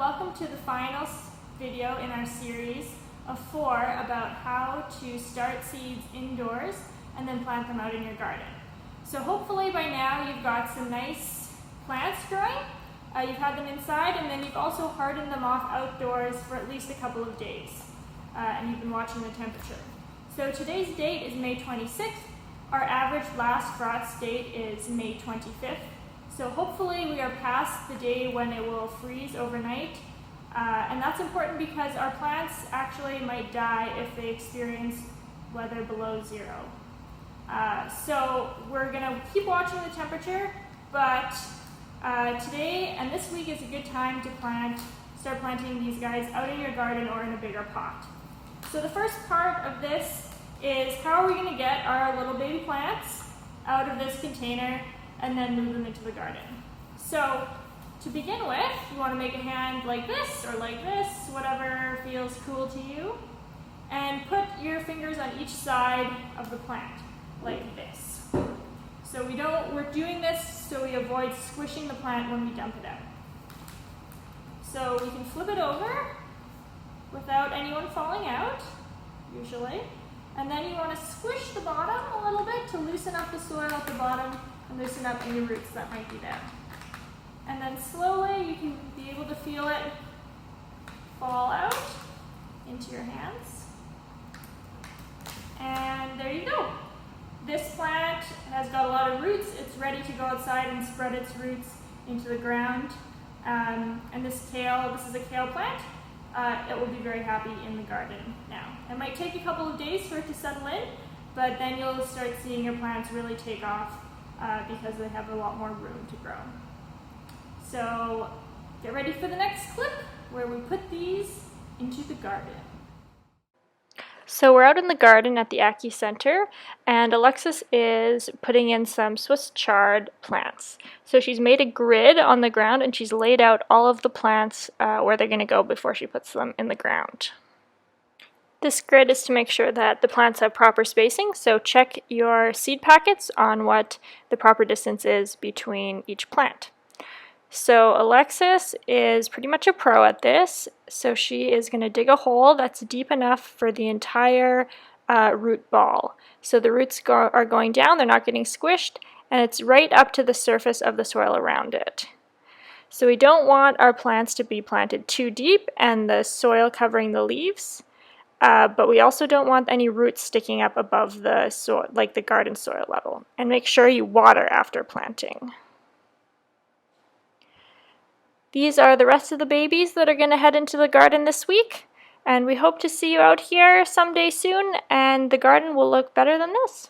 welcome to the final video in our series of 4 about how to start seeds indoors and then plant them out in your garden. So hopefully by now you've got some nice plants growing. You've had them inside, and then you've also hardened them off outdoors for at least a couple of days. And you've been watching the temperature. So today's date is May 26th. Our average last frost date is May 25th. So hopefully we are past the day when it will freeze overnight. And that's important because our plants actually might die if they experience weather below 0. So we're going to keep watching the temperature, but today and this week is a good time to start planting these guys out in your garden or in a bigger pot. So the first part of this is how are we going to get our little baby plants out of this container and then move them into the garden. So to begin with, you want to make a hand like this or like this, whatever feels cool to you, and put your fingers on each side of the plant like this. So we're doing this so we avoid squishing the plant when we dump it out. So we can flip it over without anyone falling out, usually. And then you want to squish the bottom a little bit to loosen up the soil at the bottom and loosen up any roots that might be there. And then slowly you can be able to feel it fall out into your hands. And there you go. This plant has got a lot of roots. It's ready to go outside and spread its roots into the ground. And this kale, this is a kale plant. It will be very happy in the garden now. It might take a couple of days for it to settle in, but then you'll start seeing your plants really take off because they have a lot more room to grow. So get ready for the next clip where we put these into the garden. So we're out in the garden at the Aki Center, and Alexis is putting in some Swiss chard plants. So she's made a grid on the ground and she's laid out all of the plants where they're going to go before she puts them in the ground. This grid is to make sure that the plants have proper spacing, so check your seed packets on what the proper distance is between each plant. So Alexis is pretty much a pro at this, so she is going to dig a hole that's deep enough for the entire root ball. So the roots are going down, they're not getting squished, and it's right up to the surface of the soil around it. So we don't want our plants to be planted too deep and the soil covering the leaves, but we also don't want any roots sticking up above the soil, like the garden soil level. And make sure you water after planting. These are the rest of the babies that are going to head into the garden this week, and we hope to see you out here someday soon, and the garden will look better than this.